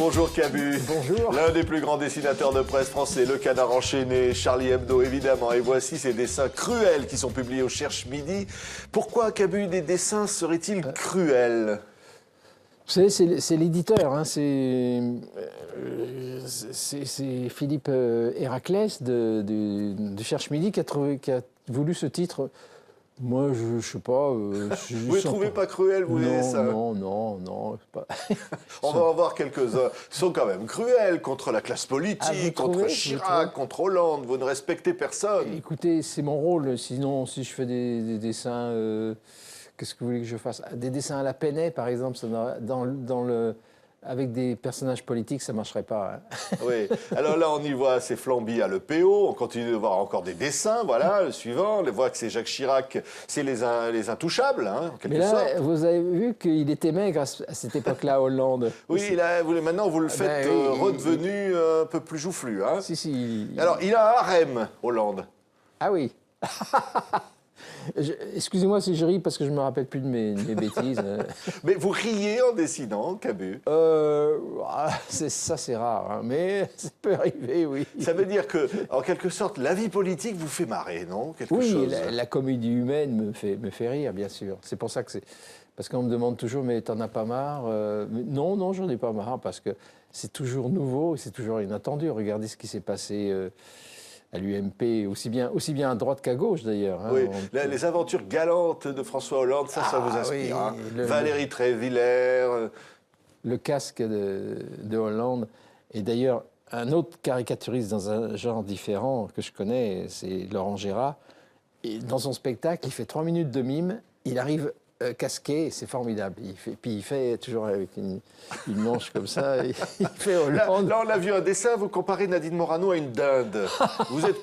Bonjour Cabu. Bonjour. L'un des plus grands dessinateurs de presse français, Le Canard enchaîné, Charlie Hebdo évidemment. Et voici ces dessins cruels qui sont publiés au Cherche Midi. Pourquoi Cabu, des dessins seraient-ils cruels? Vous savez, c'est l'éditeur, hein, c'est Philippe Héraclès de Cherche Midi qui a voulu ce titre. Moi, je sais pas. Vous ne les trouvez pas cruels, vous, les dessins? Non. Pas... On va en voir quelques-uns. Ils sont quand même cruels contre la classe politique, contre Chirac, contre Hollande. Vous ne respectez personne. Écoutez, c'est mon rôle. Sinon, si je fais des dessins... Qu'est-ce que vous voulez que je fasse? Des dessins à la Penney, par exemple, avec des personnages politiques, ça ne marcherait pas. Hein. Oui. Alors là, on y voit ces flambis à l'EPO. On continue de voir encore des dessins. Voilà, le suivant. On voit que c'est Jacques Chirac. C'est les Intouchables, hein, en quelque sorte. Mais là, vous avez vu qu'il était maigre à cette époque-là, Hollande. Oui, maintenant, vous le faites redevenu un peu plus joufflu. Hein. Si. Alors, il a un harem, Hollande. Ah oui. Excusez-moi si je ris parce que je ne me rappelle plus de mes bêtises. Mais vous riez en dessinant, Cabu? Ça, c'est rare, hein, mais ça peut arriver, oui. Ça veut dire que, en quelque sorte, la vie politique vous fait marrer, non? Oui, la comédie humaine me fait rire, bien sûr. C'est pour ça que c'est... Parce qu'on me demande toujours, mais t'en as pas marre? Non, j'en ai pas marre, parce que c'est toujours nouveau, c'est toujours inattendu. Regardez ce qui s'est passé... à l'UMP, aussi bien à droite qu'à gauche d'ailleurs. Hein. Oui, les aventures galantes de François Hollande, ça vous inspire. Oui, hein. Valérie Trévillers. Le casque de Hollande. Et d'ailleurs, un autre caricaturiste dans un genre différent que je connais, c'est Laurent Gérard. Et dans son spectacle, il fait 3 minutes de mime, il arrive casqué, c'est formidable. Puis il fait toujours avec une manche comme ça, il fait Hollande. Là, on a vu un dessin, vous comparez Nadine Morano à une dinde.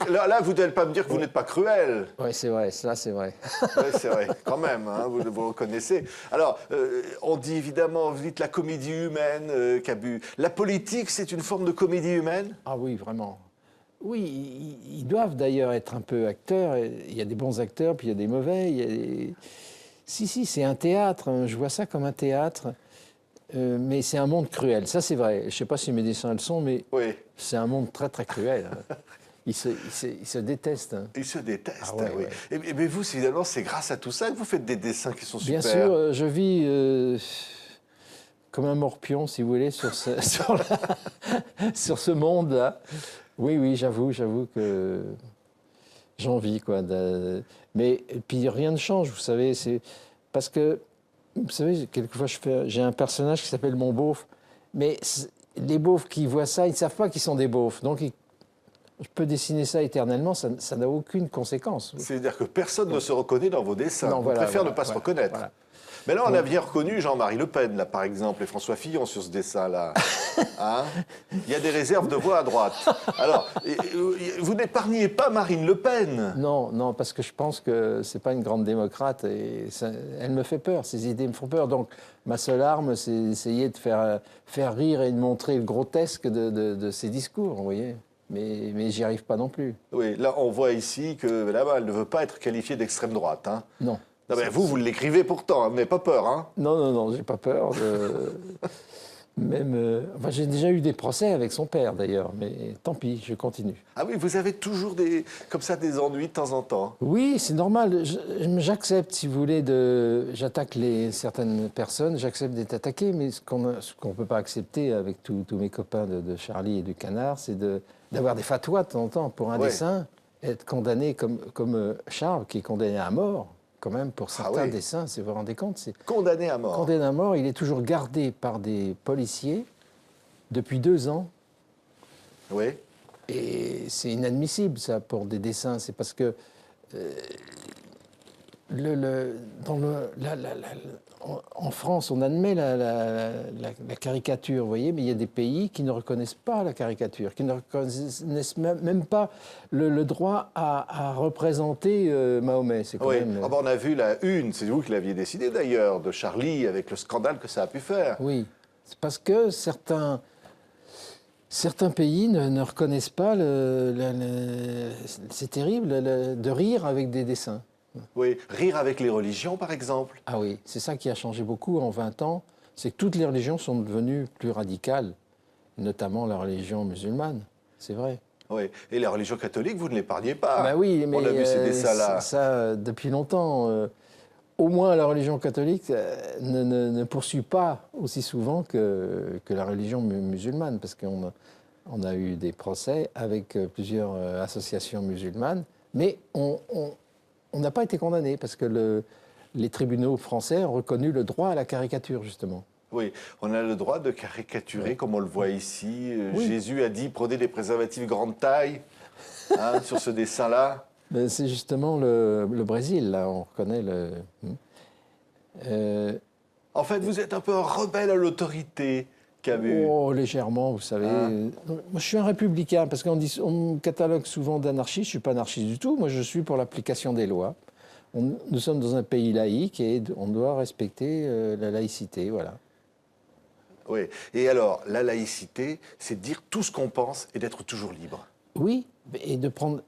Là, vous n'allez pas me dire que vous n'êtes pas cruel. Oui, c'est vrai, ça c'est vrai. Oui, c'est vrai, quand même, hein, vous reconnaissez. Alors, on dit évidemment, vous dites la comédie humaine, Cabu. La politique, c'est une forme de comédie humaine? Ah oui, vraiment. Oui, ils doivent d'ailleurs être un peu acteurs. Il y a des bons acteurs, puis il y a des mauvais. Il y a des... Si, c'est un théâtre. Je vois ça comme un théâtre. Mais c'est un monde cruel. Ça, c'est vrai. Je ne sais pas si mes dessins le sont, mais oui. C'est un monde très, très cruel. Ils se détestent. Ils se détestent, ah ouais, oui. Ouais. Mais vous, finalement, c'est grâce à tout ça que vous faites des dessins qui sont super. Bien sûr, je vis comme un morpion, si vous voulez, sur ce monde-là. Oui, j'avoue que j'en vis, quoi. Mais puis rien ne change, vous savez. C'est parce que, vous savez, quelquefois j'ai un personnage qui s'appelle mon beauf, mais les beaufs qui voient ça, ils ne savent pas qu'ils sont des beaufs. Donc, je peux dessiner ça éternellement, ça n'a aucune conséquence. C'est-à-dire que personne ne se reconnaît dans vos dessins. On préfère ne pas se reconnaître. Voilà. Mais là, on a bien reconnu Jean-Marie Le Pen, là, par exemple, et François Fillon sur ce dessin-là. Hein? Il y a des réserves de voix à droite. Alors, vous n'épargnez pas Marine Le Pen. Non, parce que je pense que c'est pas une grande démocrate et elle me fait peur, ses idées me font peur. Donc, ma seule arme, c'est d'essayer de faire rire et de montrer le grotesque de ses discours, vous voyez. Mais j'y arrive pas non plus. Oui, là, on voit ici que là-bas, elle ne veut pas être qualifiée d'extrême droite. Hein. Non. Non, mais vous l'écrivez pourtant, hein, vous n'avez pas peur, hein? Non, j'ai pas peur. Même, j'ai déjà eu des procès avec son père, d'ailleurs, mais tant pis, je continue. Ah oui, vous avez toujours comme ça des ennuis de temps en temps? Oui, c'est normal. J'accepte, si vous voulez, j'attaque certaines personnes, j'accepte d'être attaqué, mais ce qu'on ne peut pas accepter avec tous mes copains de Charlie et du Canard, c'est d'avoir des fatwas de temps en temps pour un dessin, être condamné comme Charles, qui est condamné à mort. Quand même, pour certains dessins, si vous vous rendez compte. Condamné à mort. Condamné à mort, il est toujours gardé par des policiers depuis 2 ans. Oui. Et c'est inadmissible, ça, pour des dessins. C'est parce que en France, on admet la caricature, vous voyez, mais il y a des pays qui ne reconnaissent pas la caricature, qui ne reconnaissent même pas le droit à représenter Mahomet. C'est quand même... on a vu la une, c'est vous qui l'aviez décidé d'ailleurs, de Charlie, avec le scandale que ça a pu faire. Oui, c'est parce que certains pays ne reconnaissent pas, c'est terrible, de rire avec des dessins. Oui, rire avec les religions, par exemple. Ah oui, c'est ça qui a changé beaucoup en 20 ans, c'est que toutes les religions sont devenues plus radicales. notamment la religion musulmane, c'est vrai. Oui, et la religion catholique, vous ne l'épargnez pas. Ben oui, mais on a vu ces dessins-là. Ça, depuis longtemps, au moins la religion catholique ne poursuit pas aussi souvent que la religion musulmane, parce qu'on a eu des procès avec plusieurs associations musulmanes, mais on n'a pas été condamné, parce que les tribunaux français ont reconnu le droit à la caricature, justement. Oui, on a le droit de caricaturer, comme on le voit ici. Oui. Jésus a dit, prenez des préservatifs grande taille, hein, sur ce dessin-là. Ben, c'est justement le Brésil, là, on reconnaît le... En fait, vous êtes un peu un rebelle à l'autorité, Camus. Oh, légèrement, vous savez. Moi, je suis un républicain, parce qu'on me catalogue souvent d'anarchiste. Je ne suis pas anarchiste du tout. Moi, je suis pour l'application des lois. Nous sommes dans un pays laïque et on doit respecter la laïcité, voilà. Oui. Et alors, la laïcité, c'est de dire tout ce qu'on pense et d'être toujours libre. Oui, et de prendre...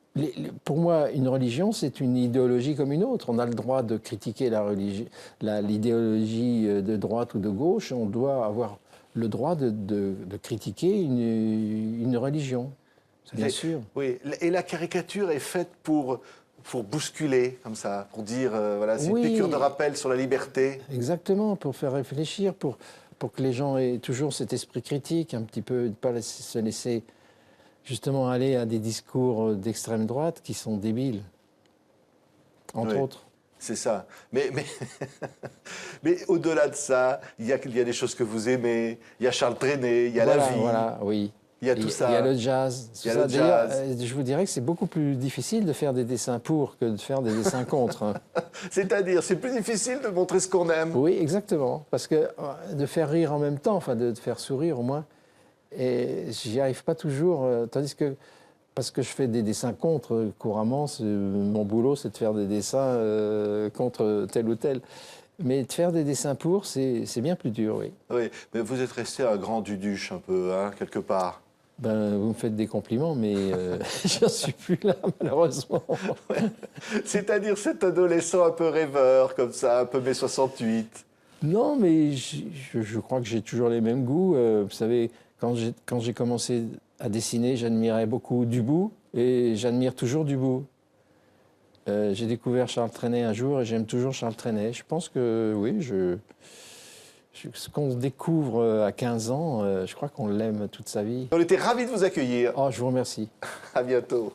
Pour moi, une religion, c'est une idéologie comme une autre. On a le droit de critiquer l'idéologie de droite ou de gauche. On doit avoir le droit de critiquer une religion, bien sûr. Oui, et la caricature est faite pour bousculer, comme ça, pour dire, voilà, c'est une piqûre de rappel sur la liberté. Exactement, pour faire réfléchir, pour que les gens aient toujours cet esprit critique, un petit peu, de ne pas se laisser justement aller à des discours d'extrême droite qui sont débiles, entre autres. C'est ça. Mais au-delà de ça, il y a des choses que vous aimez, il y a Charles Trenet, il y a la vie. Voilà, oui. Il y a tout ça. Il y a le jazz. D'ailleurs, je vous dirais que c'est beaucoup plus difficile de faire des dessins pour que de faire des dessins contre. Hein. C'est-à-dire, c'est plus difficile de montrer ce qu'on aime. Oui, exactement. Parce que de faire rire en même temps, enfin de faire sourire au moins, et j'y arrive pas toujours. Tandis que, parce que je fais des dessins contre couramment, mon boulot c'est de faire des dessins contre tel ou tel. Mais de faire des dessins pour, c'est bien plus dur, oui. Oui, mais vous êtes resté un grand duduche un peu, hein, quelque part. Ben, vous me faites des compliments, mais j'en suis plus là, malheureusement. Ouais. C'est-à-dire cet adolescent un peu rêveur, comme ça, un peu mai 68. Non, mais je crois que j'ai toujours les mêmes goûts. Vous savez, quand j'ai commencé à dessiner, j'admirais beaucoup Dubout, et j'admire toujours Dubout. J'ai découvert Charles Trenet un jour, et j'aime toujours Charles Trenet. Je pense que, oui, ce qu'on découvre à 15 ans, je crois qu'on l'aime toute sa vie. On était ravis de vous accueillir. Oh, je vous remercie. À bientôt.